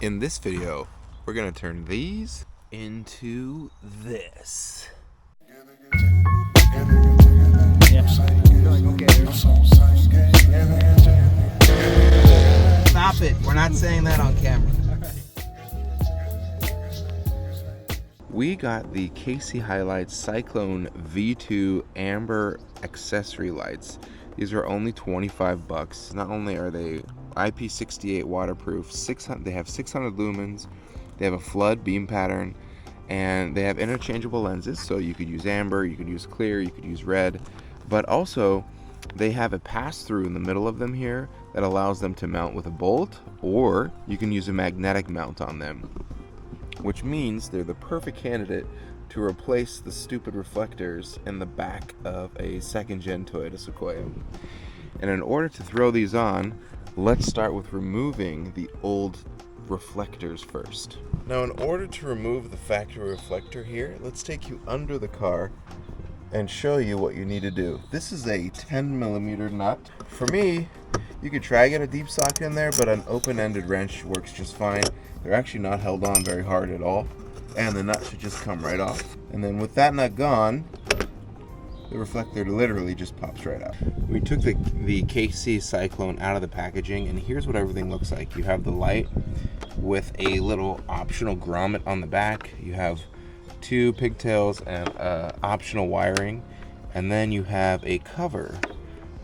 In this video, we're gonna turn these into this. Stop it. We're not saying that on camera. We got the KC Highlights Cyclone V2 Amber accessory lights. These are only 25 bucks. Not only are they IP68 waterproof, they have 600 lumens, they have a flood beam pattern, and they have interchangeable lenses, so you could use amber, you could use clear, you could use red, but also they have a pass-through in the middle of them here that allows them to mount with a bolt, or you can use a magnetic mount on them, which means they're the perfect candidate to replace the stupid reflectors in the back of a second-gen Toyota Sequoia. And in order to throw these on, let's start with removing the old reflectors first. Now, in order to remove the factory reflector here, let's take you under the car and show you what you need to do. This is a 10mm nut. For me, you could try to get a deep socket in there, but an open-ended wrench works just fine. They're actually not held on very hard at all, and the nut should just come right off. And then with that nut gone, the reflector literally just pops right out. We took the KC Cyclone out of the packaging, and here's what everything looks like. You have the light with a little optional grommet on the back. You have 2 pigtails and optional wiring, and then you have a cover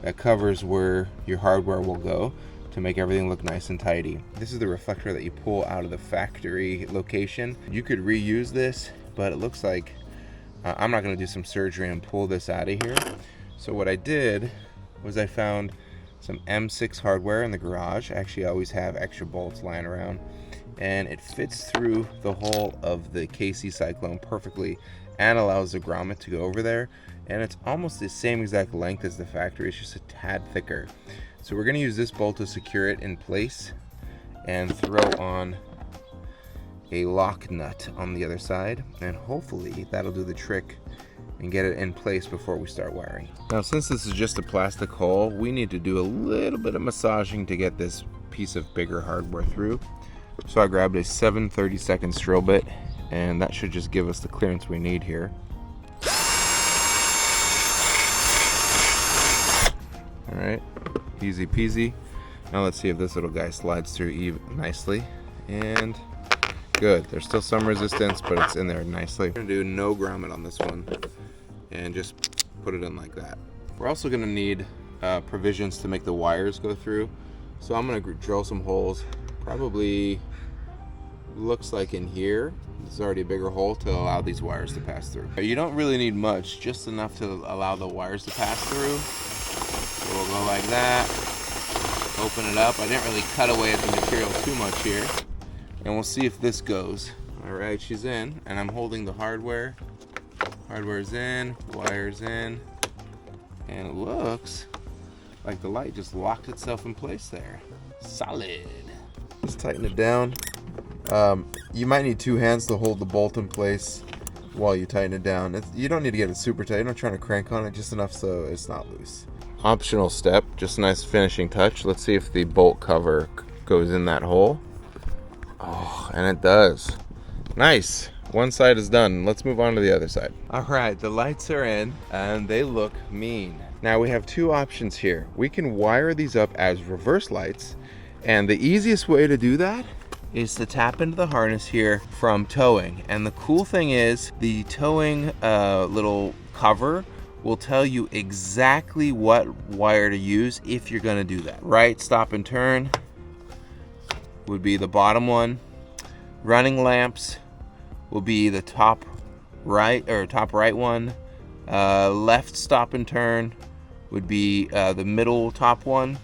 that covers where your hardware will go to make everything look nice and tidy. This is the reflector that you pull out of the factory location. You could reuse this, but it looks like I'm not gonna do some surgery and pull this out of here. So what I did was I found some M6 hardware in the garage. Actually, I always have extra bolts lying around, and it fits through the hole of the KC Cyclone perfectly and allows the grommet to go over there. And it's almost the same exact length as the factory, it's just a tad thicker. So we're gonna use this bolt to secure it in place and throw on a lock nut on the other side, and hopefully that'll do the trick and get it in place before we start wiring. Now, since this is just a plastic hole, we need to do a little bit of massaging to get this piece of bigger hardware through. So I grabbed a 7/32 drill bit, and that should just give us the clearance we need here. All right, easy peasy. Now let's see if this little guy slides through nicely. And good, there's still some resistance, but it's in there nicely. We're gonna do no grommet on this one and just put it in like that. We're also gonna need provisions to make the wires go through. So I'm gonna drill some holes, probably looks like in here. This is already a bigger hole to allow these wires to pass through. You don't really need much, just enough to allow the wires to pass through. So we'll go like that, open it up. I didn't really cut away at the material too much here. And we'll see if this goes. All right, she's in, and I'm holding the hardware. Hardware's in, wire's in, and it looks like the light just locked itself in place there. Solid. Let's tighten it down. You might need 2 hands to hold the bolt in place while you tighten it down. You don't need to get it super tight. You're not trying to crank on it, just enough so it's not loose. Optional step, just a nice finishing touch. Let's see if the bolt cover goes in that hole. Oh, and it does. Nice. One side is done. Let's move on to the other side. All right, the lights are in and they look mean. Now we have 2 options here. We can wire these up as reverse lights, and the easiest way to do that is to tap into the harness here from towing. And the cool thing is the towing little cover will tell you exactly what wire to use if you're gonna do that. Right stop and turn would be the bottom one. Running lamps will be the top right one. Left stop and turn would be the middle top one.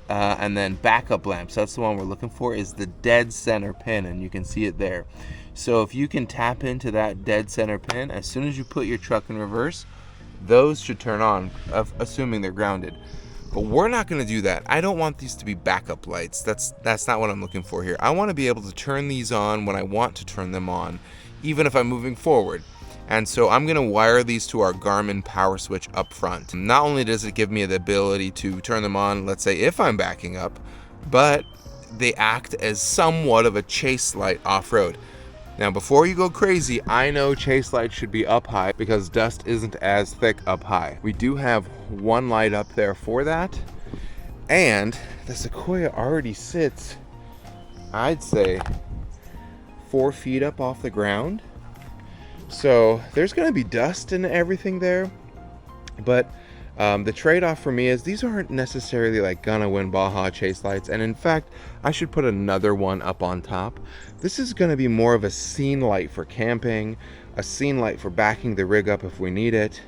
And then backup lamps, that's the one we're looking for, is the dead center pin, and you can see it there. So if you can tap into that dead center pin, as soon as you put your truck in reverse, those should turn on, assuming they're grounded. But we're not gonna do that. I don't want these to be backup lights. That's not what I'm looking for here. I wanna be able to turn these on when I want to turn them on, even if I'm moving forward. And so I'm gonna wire these to our Garmin power switch up front. Not only does it give me the ability to turn them on, let's say if I'm backing up, but they act as somewhat of a chase light off-road. Now, before you go crazy, I know chase lights should be up high because dust isn't as thick up high. We do have one light up there for that. And the Sequoia already sits, I'd say, 4 feet up off the ground. So there's gonna be dust and everything there. But the trade-off for me is these aren't necessarily like gonna win Baja chase lights. And in fact, I should put another one up on top. This is gonna be more of a scene light for camping, a scene light for backing the rig up if we need it.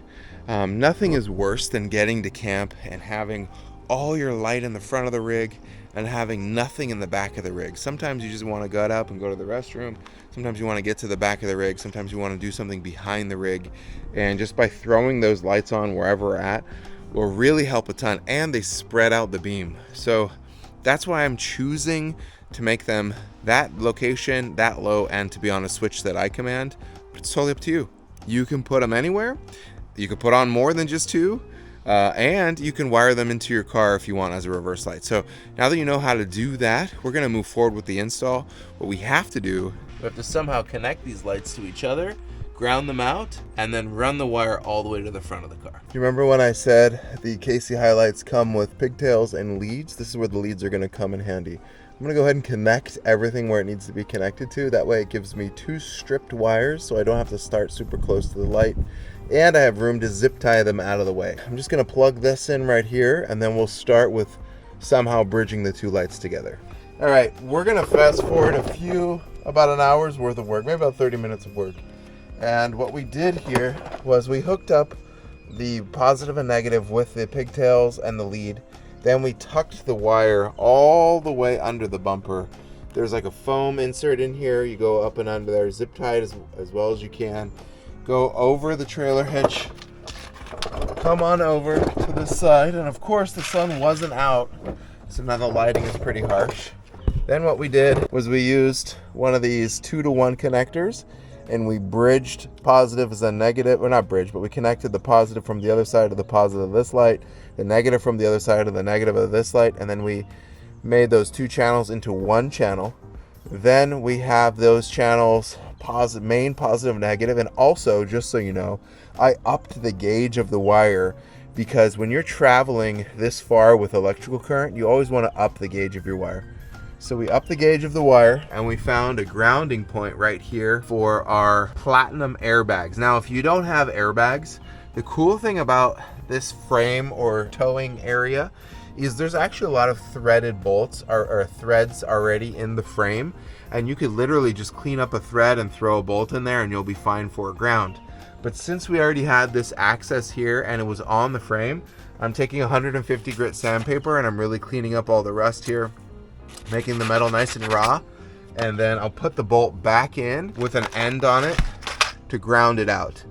Nothing is worse than getting to camp and having all your light in the front of the rig and having nothing in the back of the rig. Sometimes you just want to gut up and go to the restroom. Sometimes you want to get to the back of the rig. Sometimes you want to do something behind the rig. And just by throwing those lights on wherever we're at will really help a ton. And they spread out the beam. So that's why I'm choosing to make them that location, that low, and to be on a switch that I command. But it's totally up to you. You can put them anywhere. You can put on more than just 2. And you can wire them into your car if you want as a reverse light. So now that you know how to do that, we're going to move forward with the install. What we have to do, we have to somehow connect these lights to each other, ground them out, and then run the wire all the way to the front of the car. Do you remember when I said the KC highlights come with pigtails and leads? This is where the leads are going to come in handy. I'm going to go ahead and connect everything where it needs to be connected to. That way it gives me 2 stripped wires so I don't have to start super close to the light. And I have room to zip tie them out of the way. I'm just gonna plug this in right here and then we'll start with somehow bridging the 2 lights together. All right, we're gonna fast forward about an hour's worth of work, maybe about 30 minutes of work. And what we did here was we hooked up the positive and negative with the pigtails and the lead. Then we tucked the wire all the way under the bumper. There's like a foam insert in here. You go up and under there, zip tied as well as you can. Go over the trailer hitch, come on over to this side, and of course the sun wasn't out, so now the lighting is pretty harsh. Then what we did was we used one of these 2-to-1 connectors, and we bridged positive as a negative, or not bridged, but we connected the positive from the other side of the positive of this light, the negative from the other side of the negative of this light, and then we made those 2 channels into 1 channel. Then we have those channels main, positive, negative, and also, just so you know, I upped the gauge of the wire because when you're traveling this far with electrical current, you always want to up the gauge of your wire. So we upped the gauge of the wire and we found a grounding point right here for our platinum airbags. Now, if you don't have airbags, the cool thing about this frame or towing area is there's actually a lot of threaded bolts or threads already in the frame, and you could literally just clean up a thread and throw a bolt in there and you'll be fine for a ground. But since we already had this access here and it was on the frame, I'm taking 150 grit sandpaper and I'm really cleaning up all the rust here, making the metal nice and raw, and then I'll put the bolt back in with an end on it to ground it out.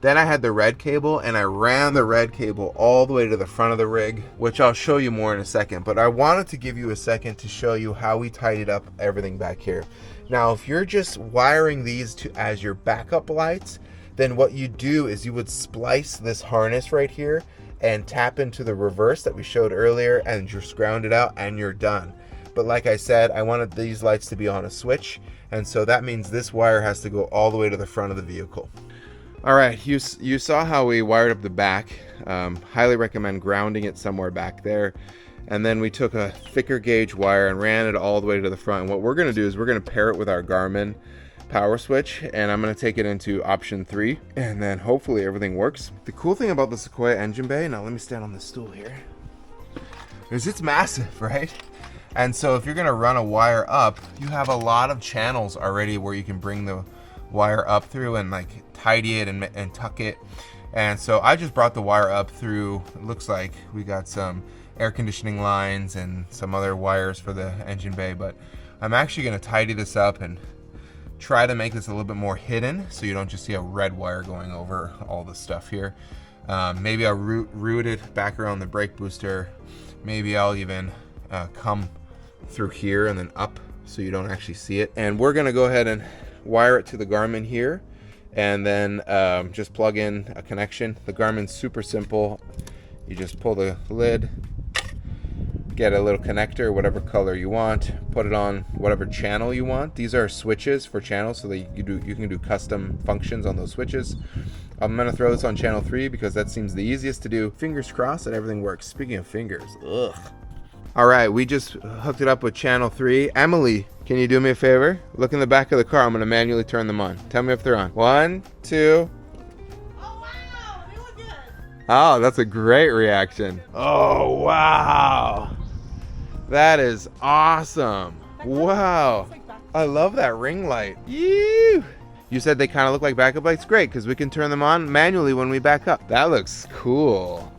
Then I had the red cable and I ran the red cable all the way to the front of the rig, which I'll show you more in a second. But I wanted to give you a second to show you how we tidied up everything back here. Now, if you're just wiring these as your backup lights, then what you do is you would splice this harness right here and tap into the reverse that we showed earlier and just ground it out and you're done. But like I said, I wanted these lights to be on a switch, and so that means this wire has to go all the way to the front of the vehicle. All right, you saw how we wired up the back. Highly recommend grounding it somewhere back there. And then we took a thicker gauge wire and ran it all the way to the front. And what we're gonna do is we're gonna pair it with our Garmin power switch, and I'm gonna take it into option 3, and then hopefully everything works. The cool thing about the Sequoia engine bay, now let me stand on this stool here, is it's massive, right? And so if you're gonna run a wire up, you have a lot of channels already where you can bring the wire up through and like tidy it and tuck it. And so I just brought the wire up through, it looks like we got some air conditioning lines and some other wires for the engine bay, but I'm actually gonna tidy this up and try to make this a little bit more hidden so you don't just see a red wire going over all the stuff here. Maybe I'll route it back around the brake booster. Maybe I'll even come through here and then up so you don't actually see it. And we're gonna go ahead and wire it to the Garmin here, and then just plug in a connection. The Garmin's super simple. You just pull the lid, get a little connector, whatever color you want, put it on whatever channel you want. These are switches for channels, so that you can do custom functions on those switches. I'm gonna throw this on channel 3 because that seems the easiest to do. Fingers crossed that everything works. Speaking of fingers, ugh. All right, we just hooked it up with channel 3. Emily, can you do me a favor? Look in the back of the car. I'm gonna manually turn them on. Tell me if they're on. 1, 2. Oh wow, they look good. Oh, that's a great reaction. Oh, wow. That is awesome. Wow. I love that ring light. You said they kind of look like backup lights? Great, because we can turn them on manually when we back up. That looks cool.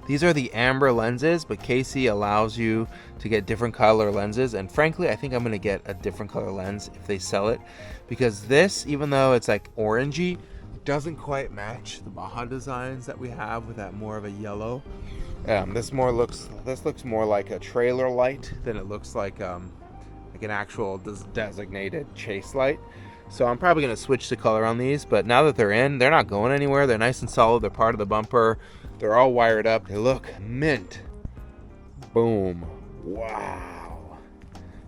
These are the amber lenses, but Casey allows you to get different color lenses. And frankly, I think I'm going to get a different color lens if they sell it. Because this, even though it's like orangey, doesn't quite match the Baja designs that we have with that more of a yellow. This looks more like a trailer light than it looks like an actual designated chase light. So I'm probably going to switch the color on these, but now that they're in, they're not going anywhere. They're nice and solid. They're part of the bumper. They're all wired up. They look mint. Boom. Wow.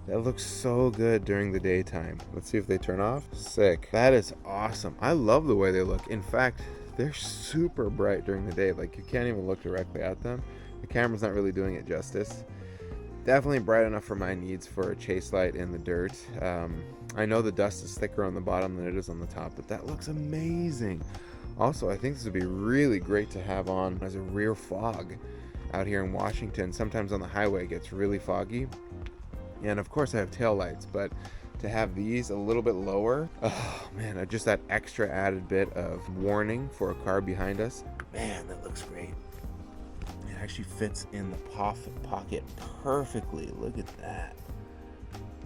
That looks so good during the daytime. Let's see if they turn off. Sick. That is awesome. I love the way they look. In fact, they're super bright during the day. Like, you can't even look directly at them. The camera's not really doing it justice. Definitely bright enough for my needs for a chase light in the dirt. I know the dust is thicker on the bottom than it is on the top, but that looks amazing. Also, I think this would be really great to have on as a rear fog out here in Washington. Sometimes on the highway it gets really foggy. And of course I have tail lights, but to have these a little bit lower, oh man, just that extra added bit of warning for a car behind us. Man, that looks great. It actually fits in the pocket perfectly. Look at that.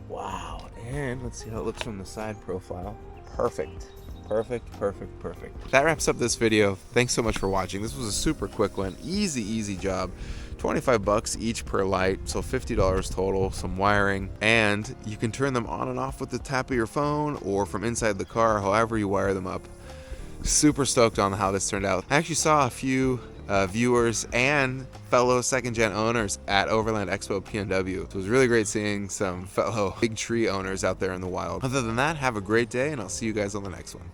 Wow. And let's see how it looks from the side profile. Perfect. Perfect. That wraps up this video. Thanks so much for watching. This was a super quick one. Easy job. 25 bucks each per light, so $50 total, some wiring, and you can turn them on and off with the tap of your phone or from inside the car, however you wire them up. Super stoked on how this turned out. I actually saw a few viewers and fellow second-gen owners at Overland Expo PNW. It was really great seeing some fellow big tree owners out there in the wild. Other than that, have a great day, and I'll see you guys on the next one.